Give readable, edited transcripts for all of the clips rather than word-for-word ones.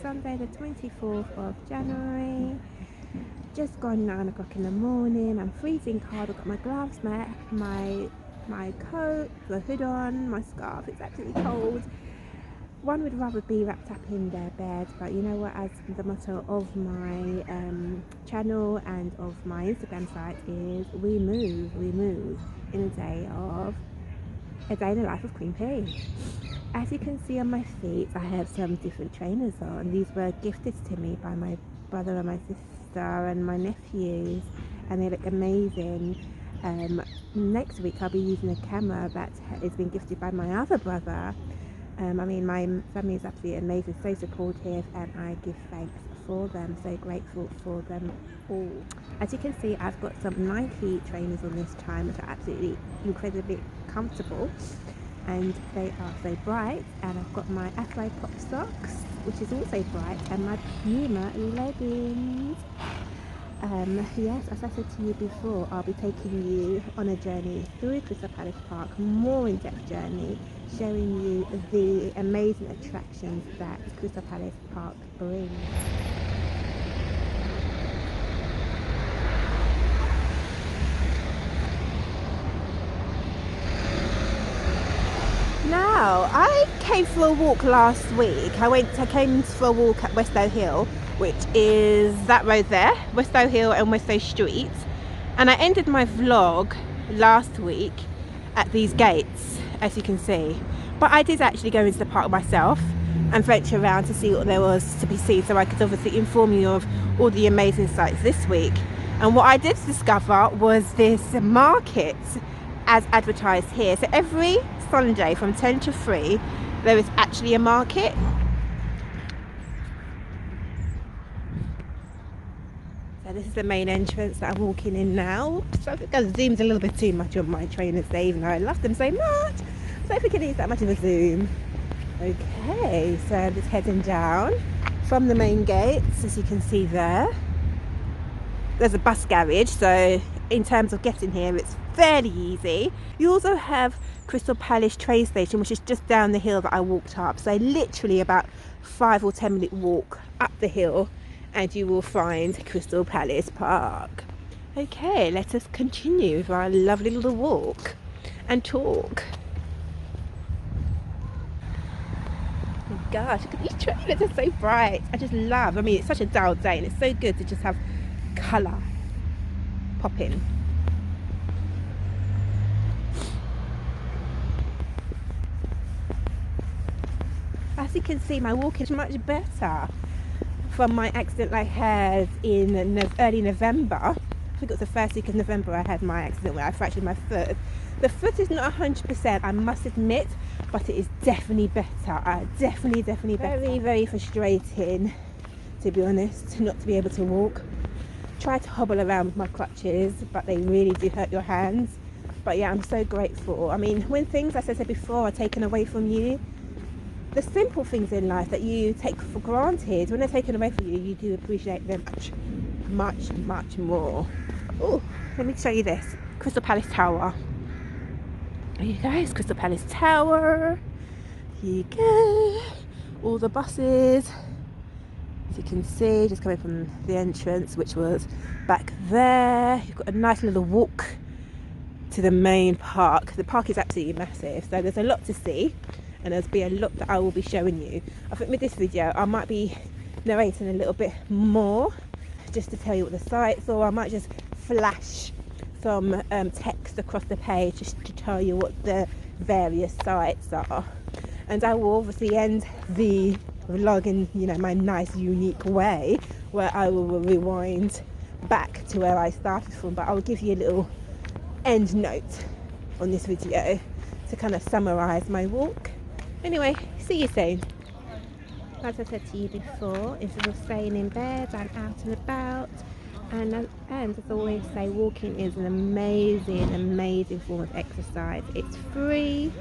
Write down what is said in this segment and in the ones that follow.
Sunday the 24th of January. Just gone 9 o'clock in the morning. I'm freezing cold. I've got my gloves, my coat, the hood on, my scarf. It's absolutely cold. One would rather be wrapped up in their bed, but you know what, as the motto of my channel and of my Instagram site is, we move in a day in the life of Queen P. As you can see on my feet, I have some different trainers on. These were gifted to me by my brother and my sister and my nephews, and they look amazing. Next week I'll be using a camera that has been gifted by my other brother. I mean, my family is absolutely amazing, so supportive, and I give thanks for them, so grateful for them all. As you can see, I've got some Nike trainers on this time, which are absolutely incredibly comfortable, and they are so bright. And I've got my Afro Pop socks, which is also bright, and my Puma leggings. Yes, as I said to you before, I'll be taking you on a journey through Crystal Palace Park, more in-depth journey, showing you the amazing attractions that Crystal Palace Park brings. Now, I came for a walk last week. I came for a walk at Westow Hill, which is that road there, Westow Hill and Westow Street, and I ended my vlog last week at these gates, as you can see. But I did actually go into the park myself and venture around to see what there was to be seen, so I could obviously inform you of all the amazing sights this week. And what I did discover was this market as advertised here. So every Sunday from 10 to 3 there is actually a market. So this is the main entrance that I'm walking in now. So I think I zoomed a little bit too much on my trainers there, even though I love them so much. So I think it needs that much of a zoom. Okay, so I'm just heading down from the main gates. As you can see there, there's a bus garage, so in terms of getting here it's fairly easy. You also have Crystal Palace train station, which is just down the hill that I walked up, so literally about 5 or 10 minute walk up the hill and you will find Crystal Palace Park. Okay, let us continue with our lovely little walk and talk. Oh my gosh, look at these trailers, they're so bright. I just love, I mean, it's such a dull day and it's so good to just have colour popping. As you can see, my walk is much better from my accident I had in early November. I think it was the first week of November I had my accident where I fractured my foot. The foot is not 100%, I must admit, but it is definitely better. Definitely better. Very, very frustrating, to be honest, not to be able to walk. Try to hobble around with my crutches, but they really do hurt your hands. But yeah, I'm so grateful. I mean, when things, as I said before, are taken away from you, the simple things in life that you take for granted, when they're taken away from you, you do appreciate them much more. Oh, let me show you this. Crystal Palace Tower. There you go, it's Crystal Palace Tower. Here you go. All the buses, as you can see, just coming from the entrance, which was back there. You've got a nice little walk to the main park. The park is absolutely massive, so there's a lot to see. And there'll be a lot that I will be showing you. I think with this video I might be narrating a little bit more just to tell you what the sights, or I might just flash some text across the page just to tell you what the various sites are. And I will obviously end the vlog in, you know, my nice unique way, where I will rewind back to where I started from, but I will give you a little end note on this video to kind of summarize my walk. Anyway, see you soon. As I said to you before, instead of staying in bed, I'm out and about, and as I always say, walking is an amazing form of exercise. It's free.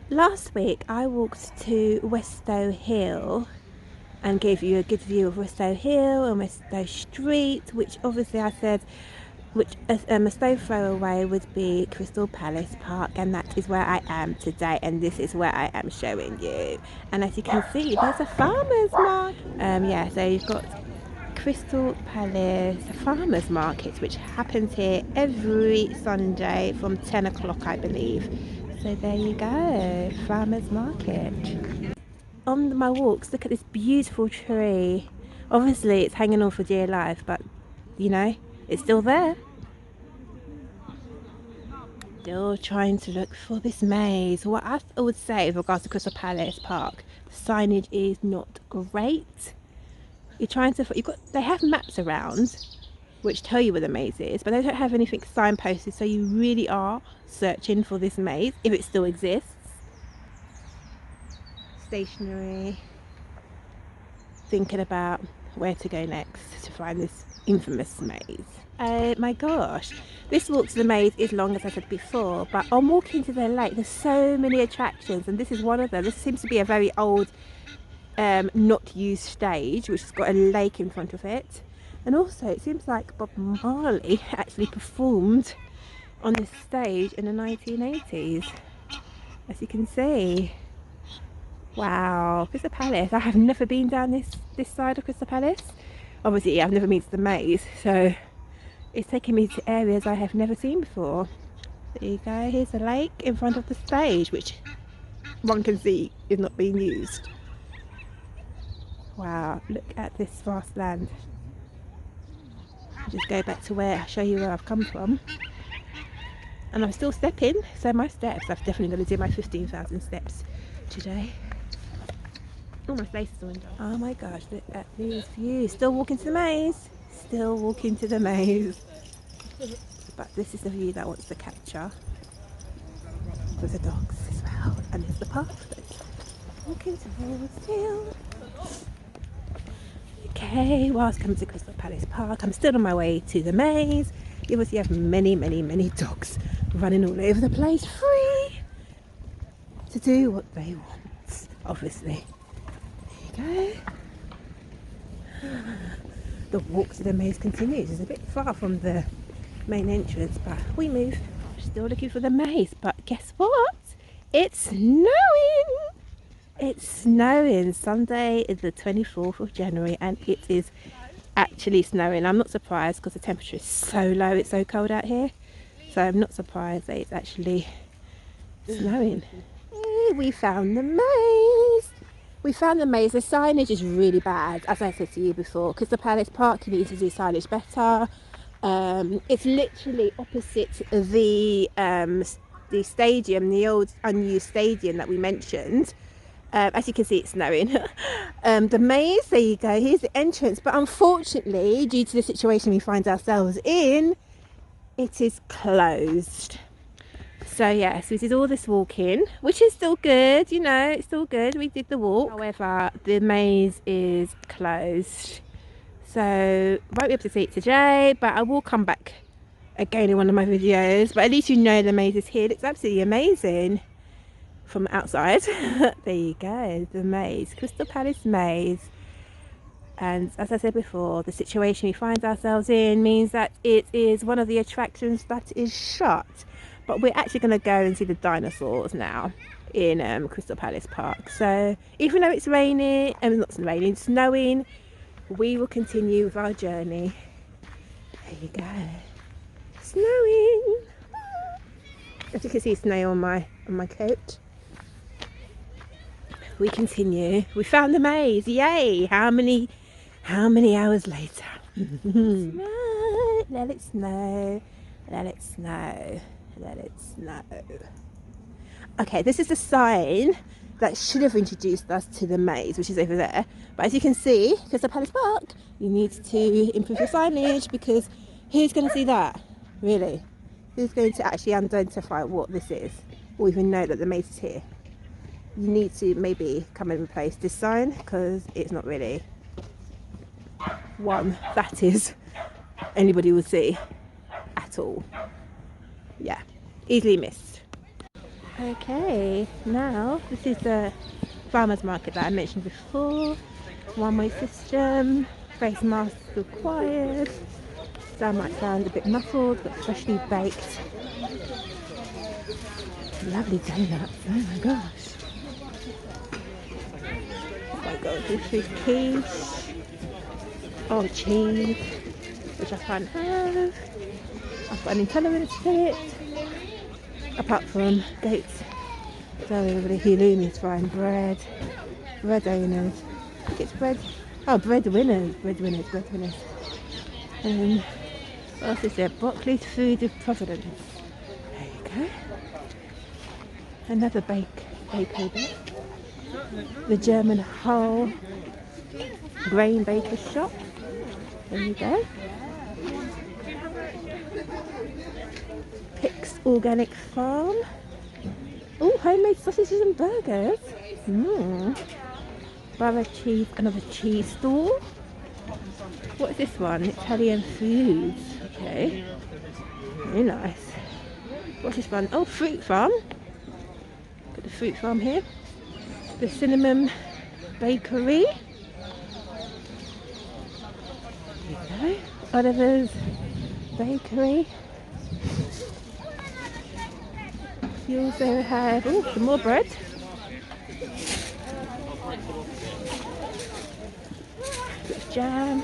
Last week I walked to Westow Hill and gave you a good view of Westow Hill and Westow Street, which obviously I said which a stone throw away would be Crystal Palace Park, and that is where I am today, and this is where I am showing you. And as you can see, there's a farmer's market. Yeah, so you've got Crystal Palace Farmers Market, which happens here every Sunday from 10 o'clock, I believe. So there you go, Farmers Market. On my walks, look at this beautiful tree. Obviously it's hanging on for dear life, but you know, it's still there. Still trying to look for this maze. What I would say with regards to Crystal Palace Park, signage is not great. You're trying to, they have maps around which tell you where the maze is, but they don't have anything signposted, so you really are searching for this maze, if it still exists. Stationery, thinking about where to go next to find this infamous maze. Oh my gosh, this walk to the maze is long, as I said before, but on walking to the lake there's so many attractions, and this is one of them. This seems to be a very old not used stage, which has got a lake in front of it, and also it seems like Bobmarley actually performed on this stage in the 1980s, as you can see. Wow, Crystal Palace. I have never been down this side of Crystal Palace. Obviously I've never been to the maze, so it's taking me to areas I have never seen before. There you go, here's a lake in front of the stage, which one can see is not being used. Wow, look at this vast land. I'll just go back to where I show you where I've come from. And I'm still stepping, so my steps, I've definitely got to do my 15,000 steps today. Oh, my face is window. Oh my gosh, look at these views. Still walking to the maze. Still walking to the maze. But this is the view that I want to capture. With the dogs as well. And there's the path that's walking towards you. Okay, whilst coming to Crystal Palace Park, I'm still on my way to the maze. You will see I have many, many, many dogs running all over the place, free to do what they want, obviously. There you go. The walk to the maze continues. It's a bit far from the main entrance, but we move. We're still looking for the maze, but guess what? It's snowing! It's snowing. Sunday is the 24th of January and it is actually snowing. I'm not surprised because the temperature is so low, it's so cold out here. So I'm not surprised that it's actually snowing. Hey, we found the maze. We found the maze. The signage is really bad, as I said to you before. Crystal Palace Park, you need to do signage better. It's literally opposite the stadium, the old unused stadium that we mentioned. As you can see, it's snowing. The maze, there you go, here's the entrance, but unfortunately, due to the situation we find ourselves in, it is closed. So yes, we did all this walking, which is still good, you know, it's still good. We did the walk. However, the maze is closed. So won't be able to see it today, but I will come back again in one of my videos. But at least you know the maze is here. It's absolutely amazing from outside. There you go, the maze, Crystal Palace Maze. And as I said before, the situation we find ourselves in means that it is one of the attractions that is shut. But we're actually going to go and see the dinosaurs now in Crystal Palace Park. So even though it's raining, not raining, snowing, we will continue with our journey. There you go, snowing. As you can see, snow on my coat. We continue. We found the maze. Yay! How many hours later? Snow. Let it snow. Let it snow. Let it snow. Okay, this is the sign that should have introduced us to the maze, which is over there. But as you can see, Crystal Palace Park, you need to improve your signage, because who's going to see that? Really? Who's going to actually identify what this is, or even know that the maze is here? You need to maybe come and replace this sign, because it's not really one that is anybody would see at all. Yeah, easily missed. Okay, now this is the farmers market that I mentioned before. One-way system, face masks required. Some might sound a bit muffled, but freshly baked. Lovely donuts, oh my gosh. Oh my god, this is quiche. Oh, cheese, which I can't have. I've got an intolerance to it. Apart from dates. So everybody halloumi is fine. Bread owners. I think it's bread. Oh, breadwinners. And what else is there? Broccoli's Food of Providence. There you go. Another bakery bit. The German whole grain baker shop. There you go. Pick's Organic Farm. Oh, homemade sausages and burgers. Borough Cheese, another cheese store. What is this one? Italian foods. Okay. Very nice. What's this one? Oh, fruit farm. Got the fruit farm here. The Cinnamon Bakery. There you go. Oliver's Bakery. You also have, oh, some more bread. Jam.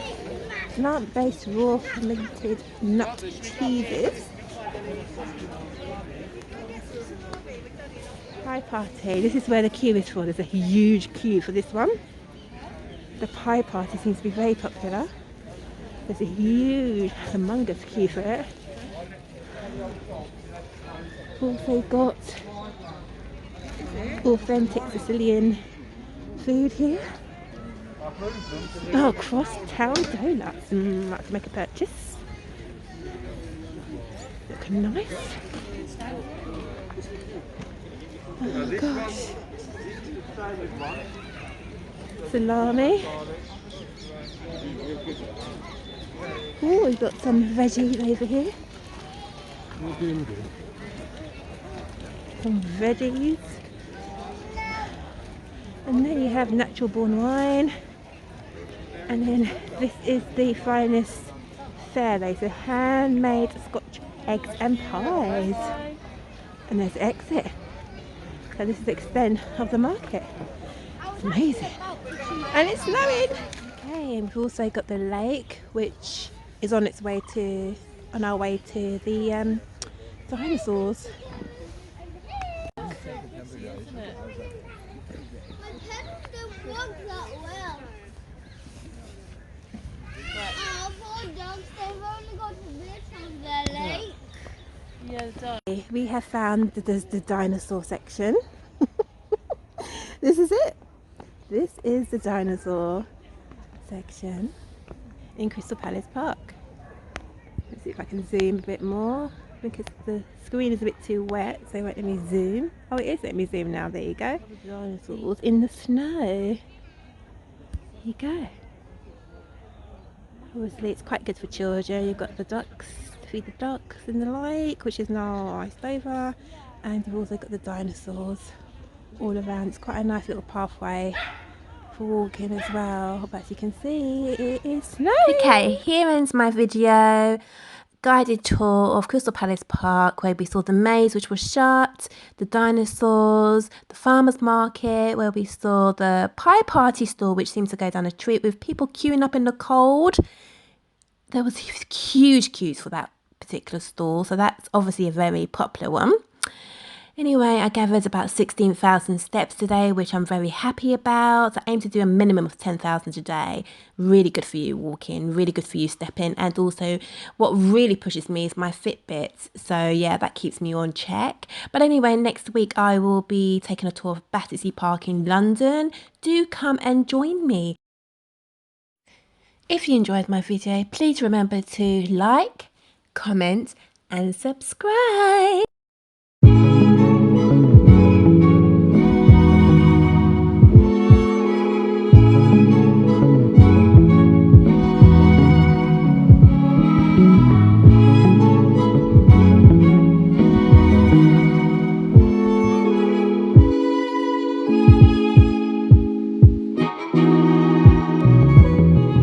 Plant-based raw fermented nut cheeses. APieParty. This is where the queue is for. There's a huge queue for this one. The APieParty seems to be very popular. There's a huge, humongous queue for it. Also got authentic Sicilian food here. Oh, Crosstown Donuts. Like to make a purchase. Look nice. Oh gosh. Salami. Oh, we've got some veggies over here. Some veggies. And then you have natural born wine. And then this is the finest fare. So handmade Scotch eggs and pies. And there's the exit. So this is the extent of the market. It's amazing. And it's snowing. Okay, and we've also got the lake, which is on its way to, on our way to the dinosaurs. We have found the dinosaur section. This is it. This is the dinosaur section in Crystal Palace Park. Let's see if I can zoom a bit more because the screen is a bit too wet, so it won't let me zoom. Oh, it is letting me zoom now. There you go. Dinosaurs in the snow. There you go. Obviously, it's quite good for children. You've got the ducks. Feed the ducks in the lake, which is now iced over, and you've also got the dinosaurs all around. It's quite a nice little pathway for walking as well, but as you can see, it is snowing. Okay, here ends my video. Guided tour of Crystal Palace Park, where we saw the maze, which was shut, the dinosaurs, the farmers market, where we saw the APieParty store, which seems to go down a treat with people queuing up in the cold. There was huge queues for that particular store, so that's obviously a very popular one. Anyway, I gathered about 16,000 steps today, which I'm very happy about. I aim to do a minimum of 10,000 a day. Really good for you walking, really good for you stepping, and also what really pushes me is my Fitbit. So yeah, that keeps me on check. But anyway, next week I will be taking a tour of Battersea Park in London. Do come and join me. If you enjoyed my video, please remember to like, comment and subscribe.